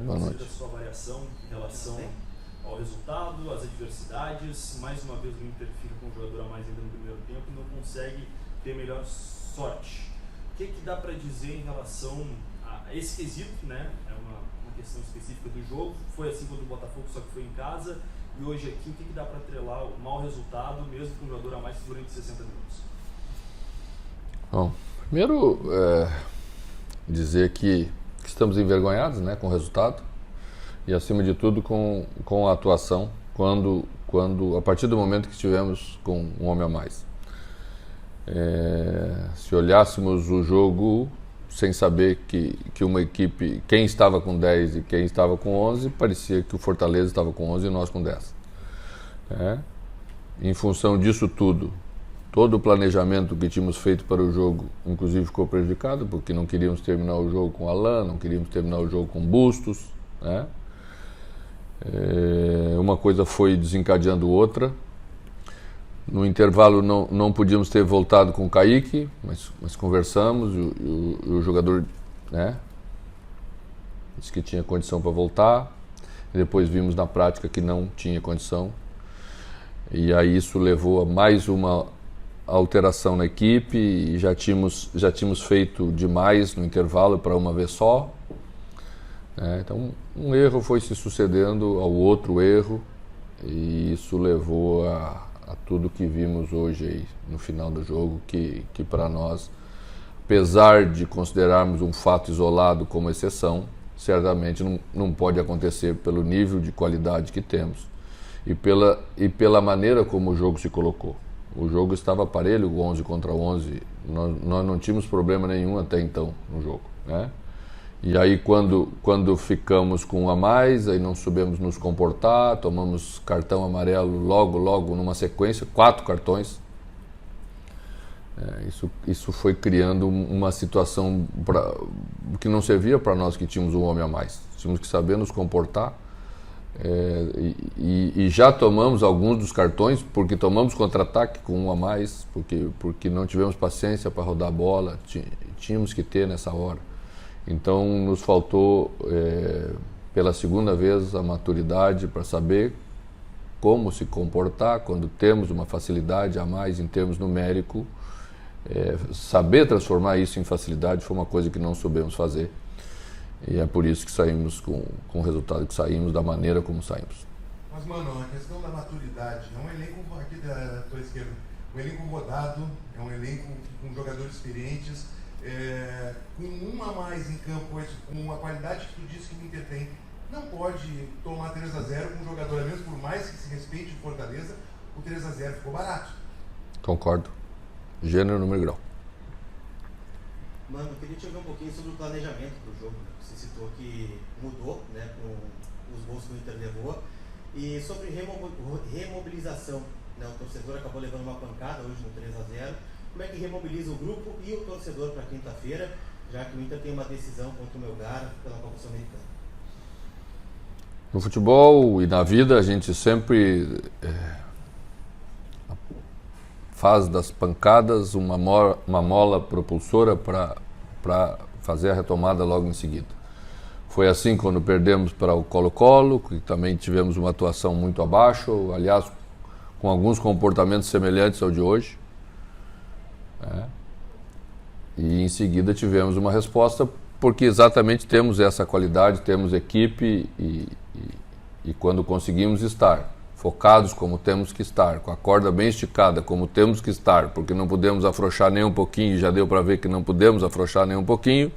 Boa seja noite. a sua avaliação em relação ao resultado, às adversidades. Mais uma vez o Inter fica com um jogador a mais ainda no primeiro tempo e não consegue ter melhor sorte. O que dá para dizer em relação a esse quesito, né? É uma questão específica do jogo. Foi assim contra o Botafogo, só que foi em casa. E hoje aqui, o que dá para atrelar o mau resultado, mesmo com um jogador a mais durante 60 minutos? Bom, primeiro, dizer que estamos envergonhados, né, com o resultado e, acima de tudo, com a atuação, a partir do momento que estivemos com um homem a mais. Se olhássemos o jogo sem saber que uma equipe, quem estava com 10 e quem estava com 11, parecia que o Fortaleza estava com 11 e nós com 10. Em função disso tudo, todo o planejamento que tínhamos feito para o jogo, inclusive, ficou prejudicado, porque não queríamos terminar o jogo com Alan, não queríamos terminar o jogo com Bustos, né? Uma coisa foi desencadeando outra. No intervalo não podíamos ter voltado com o Kaique, mas conversamos e o jogador, né, disse que tinha condição para voltar. E depois vimos na prática que não tinha condição. E aí isso levou a mais uma alteração na equipe e já tínhamos feito demais no intervalo para uma vez só. Então um erro foi se sucedendo ao outro erro e isso levou a tudo que vimos hoje aí no final do jogo, que para nós, apesar de considerarmos um fato isolado como exceção, certamente não pode acontecer pelo nível de qualidade que temos e pela maneira como o jogo se colocou. O jogo estava parelho, 11 contra 11, nós não tínhamos problema nenhum até então no jogo, né? E aí quando ficamos com um a mais, aí não soubemos nos comportar, tomamos cartão amarelo logo numa sequência, 4 cartões. Isso foi criando uma situação que não servia para nós que tínhamos um homem a mais. Tínhamos que saber nos comportar. E já tomamos alguns dos cartões porque tomamos contra-ataque com um a mais, porque não tivemos paciência para rodar a bola, tínhamos que ter nessa hora. Então nos faltou pela segunda vez a maturidade para saber como se comportar quando temos uma facilidade a mais em termos numéricos. Saber transformar isso em facilidade foi uma coisa que não soubemos fazer. E é por isso que saímos com o resultado que saímos, da maneira como saímos. Mas, mano, a questão da maturidade, é um elenco aqui da tua esquerda, um elenco rodado, é um elenco com jogadores experientes, com um a mais em campo, com a qualidade que tu disse que o Inter tem, não pode tomar 3-0 com um jogador a menos, por mais que se respeite o Fortaleza, o 3-0 ficou barato. Concordo. Gênero, número e grau. Mano, eu queria te ouvir um pouquinho sobre o planejamento do jogo. Você citou que mudou, né, com os gols que o Inter levou. E sobre remobilização, né, o torcedor acabou levando uma pancada hoje no 3-0. Como é que remobiliza o grupo e o torcedor para quinta-feira, já que o Inter tem uma decisão contra o Melgar pela Copa Sul-Americana? No futebol e na vida a gente sempre faz das pancadas uma mola propulsora para fazer a retomada logo em seguida. Foi assim quando perdemos para o Colo-Colo, que também tivemos uma atuação muito abaixo, aliás, com alguns comportamentos semelhantes ao de hoje. E em seguida tivemos uma resposta, porque exatamente temos essa qualidade, temos equipe e quando conseguimos estar focados como temos que estar, com a corda bem esticada como temos que estar, porque não podemos afrouxar nem um pouquinho, já deu para ver que não podemos afrouxar nem um pouquinho,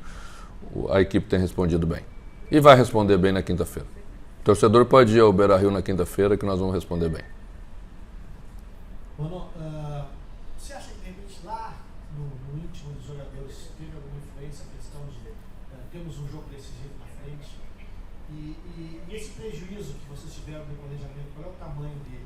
a equipe tem respondido bem. E vai responder bem na quinta-feira. O torcedor pode ir ao Beira-Rio na quinta-feira que nós vamos responder bem. Mano, você acha que de repente lá no íntimo dos jogadores teve alguma influência a questão de temos um jogo decisivo na frente e esse prejuízo que vocês tiveram no planejamento, qual é o tamanho dele?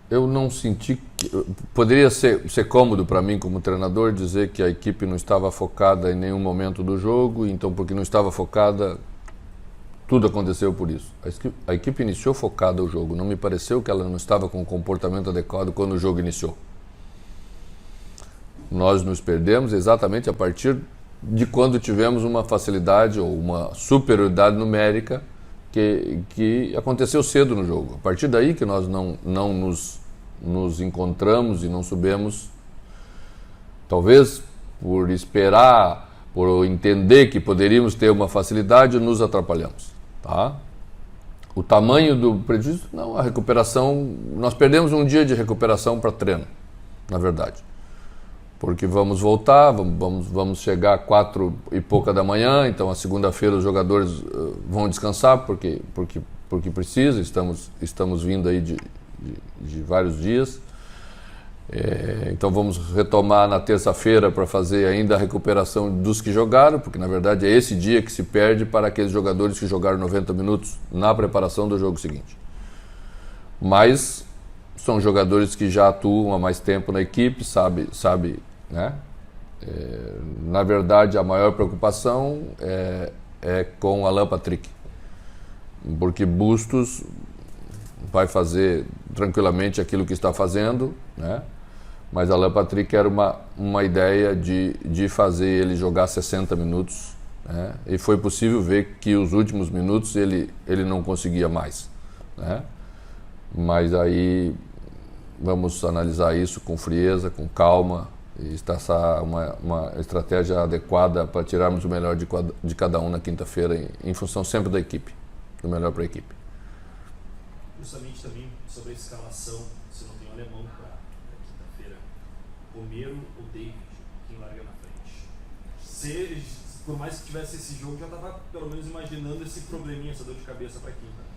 Eu não senti que... Poderia ser cômodo para mim como treinador dizer que a equipe não estava focada em nenhum momento do jogo, então porque não estava focada, tudo aconteceu por isso. A equipe iniciou focada o jogo, não me pareceu que ela não estava com o comportamento adequado quando o jogo iniciou. Nós nos perdemos exatamente a partir de quando tivemos uma facilidade ou uma superioridade numérica que aconteceu cedo no jogo. A partir daí que nós não nos encontramos e não soubemos, talvez por esperar, por entender que poderíamos ter uma facilidade, nos atrapalhamos. Tá? O tamanho do prejuízo, não, a recuperação, nós perdemos um dia de recuperação para treino, na verdade. Porque vamos voltar, vamos chegar às 4 e pouca da manhã, então a segunda-feira os jogadores vão descansar porque precisa, estamos vindo aí de vários dias. Então vamos retomar na terça-feira para fazer ainda a recuperação dos que jogaram, porque na verdade é esse dia que se perde para aqueles jogadores que jogaram 90 minutos na preparação do jogo seguinte. Mas são jogadores que já atuam há mais tempo na equipe, sabe, né? Na verdade a maior preocupação é com Alan Patrick, porque Bustos vai fazer tranquilamente aquilo que está fazendo, né? Mas Alan Patrick era uma ideia de fazer ele jogar 60 minutos, né? E foi possível ver que os últimos minutos ele não conseguia mais, né? Mas aí vamos analisar isso com frieza, com calma, e traçar uma estratégia adequada para tirarmos o melhor de cada um na quinta-feira, em função sempre da equipe, do melhor para a equipe. Justamente também sobre a escalação, se não tem um alemão para quinta-feira, Romero ou David, quem larga na frente? Por mais que tivesse esse jogo, já estava pelo menos imaginando esse probleminha, essa dor de cabeça para quinta.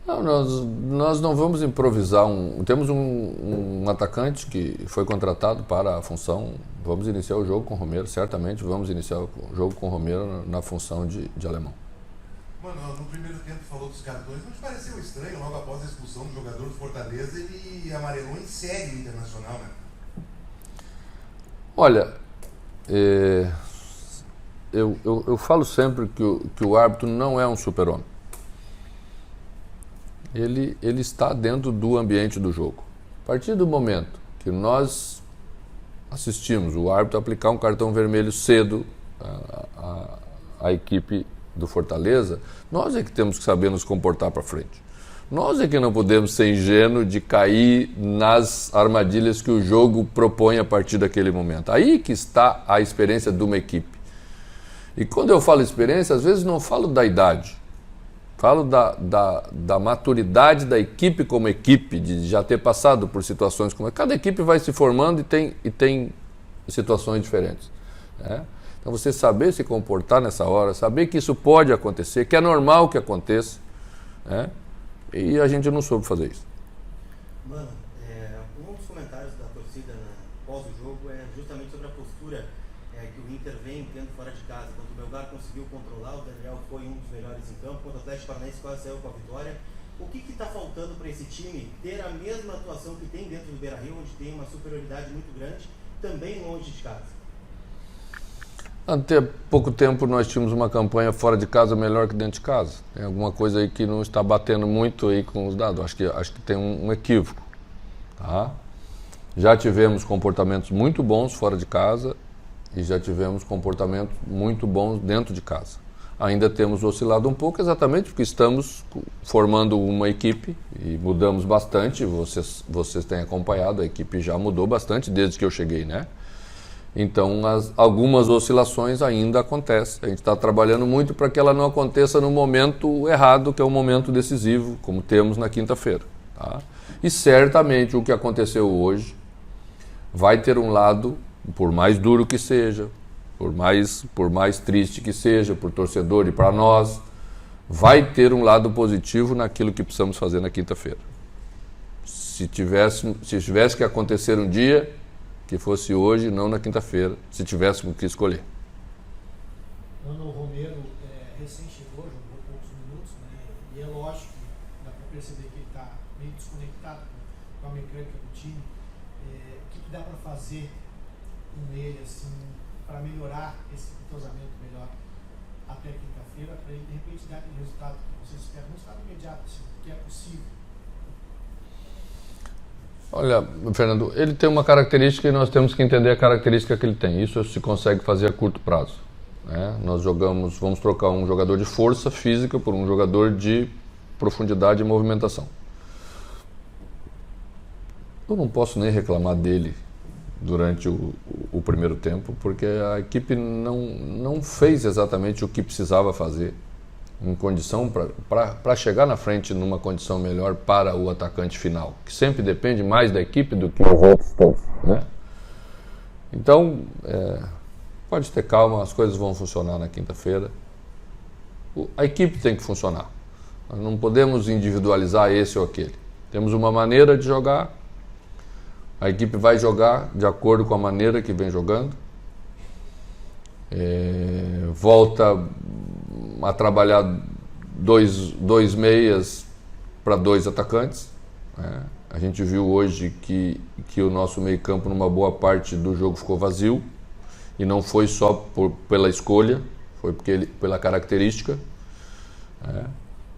Não, nós não vamos improvisar. Temos um atacante que foi contratado para a função. Vamos iniciar o jogo com o Romero, certamente vamos iniciar o jogo com o Romero na função de alemão. Mano, no primeiro tempo falou dos cartões, não te pareceu estranho, logo após a expulsão do jogador do Fortaleza, ele amarelou em série o Internacional, né? Olha, eu falo sempre que o árbitro não é um super-homem. Ele está dentro do ambiente do jogo. A partir do momento que nós assistimos o árbitro aplicar um cartão vermelho cedo à equipe do Fortaleza, nós é que temos que saber nos comportar para frente. Nós é que não podemos ser ingênuos de cair nas armadilhas que o jogo propõe a partir daquele momento. Aí que está a experiência de uma equipe. E quando eu falo experiência, às vezes não falo da idade. Falo da maturidade da equipe como equipe, de já ter passado por situações como... Cada equipe vai se formando e tem situações diferentes, né? Então você saber se comportar nessa hora, saber que isso pode acontecer, que é normal que aconteça, né? E a gente não soube fazer isso. Mano, um dos comentários da torcida após o jogo é justamente sobre a postura que o Inter vem tendo fora de casa. Quando o Melgar conseguiu controlar, o Daniel foi um dos melhores em campo, quando o Atlético Paranaense quase saiu com a vitória. O que está faltando para esse time ter a mesma atuação que tem dentro do Beira-Rio, onde tem uma superioridade muito grande, também longe de casa? Até pouco tempo nós tínhamos uma campanha fora de casa melhor que dentro de casa. Tem alguma coisa aí que não está batendo muito aí com os dados. Acho que tem um equívoco, tá? Já tivemos comportamentos muito bons fora de casa e já tivemos comportamentos muito bons dentro de casa. Ainda temos oscilado um pouco, exatamente porque estamos formando uma equipe e mudamos bastante. Vocês têm acompanhado, a equipe já mudou bastante desde que eu cheguei, né? Então, algumas oscilações ainda acontecem. A gente está trabalhando muito para que ela não aconteça no momento errado, que é o momento decisivo, como temos na quinta-feira, tá? E certamente o que aconteceu hoje vai ter um lado, por mais duro que seja, por mais triste que seja, por torcedor e para nós, vai ter um lado positivo naquilo que precisamos fazer na quinta-feira. Se tivesse que acontecer um dia, que fosse hoje, não na quinta-feira, se tivéssemos que escolher. O Romero recém chegou, jogou poucos minutos, né? E é lógico que dá para perceber que ele está meio desconectado com a mecânica do time. O que dá para fazer com ele, assim, para melhorar esse entrosamento melhor até quinta-feira, para ele de repente dar aquele resultado que vocês esperam, não está imediato, assim, que é possível? Olha, Fernando, ele tem uma característica e nós temos que entender a característica que ele tem. Isso se consegue fazer a curto prazo. né? Nós vamos trocar um jogador de força física por um jogador de profundidade e movimentação. Eu não posso nem reclamar dele durante o primeiro tempo, porque a equipe não fez exatamente o que precisava fazer em condição para chegar na frente numa condição melhor para o atacante final, que sempre depende mais da equipe do que os outros todos, né? Então, pode ter calma, as coisas vão funcionar na quinta-feira. A equipe tem que funcionar. Nós não podemos individualizar esse ou aquele. Temos uma maneira de jogar, a equipe vai jogar de acordo com a maneira que vem jogando. Volta a trabalhar dois meias para 2 atacantes. A gente viu hoje que o nosso meio-campo, numa boa parte do jogo, ficou vazio. E não foi só pela escolha, foi pela característica.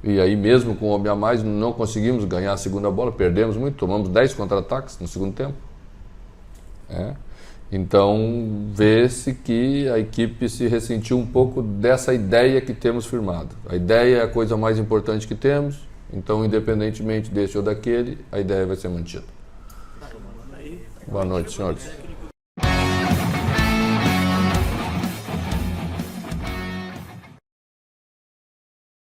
E aí, mesmo com o homem a mais, não conseguimos ganhar a segunda bola, perdemos muito, tomamos 10 contra-ataques no segundo tempo. Então, vê-se que a equipe se ressentiu um pouco dessa ideia que temos firmado. A ideia é a coisa mais importante que temos, então, independentemente desse ou daquele, a ideia vai ser mantida. Boa noite, senhores.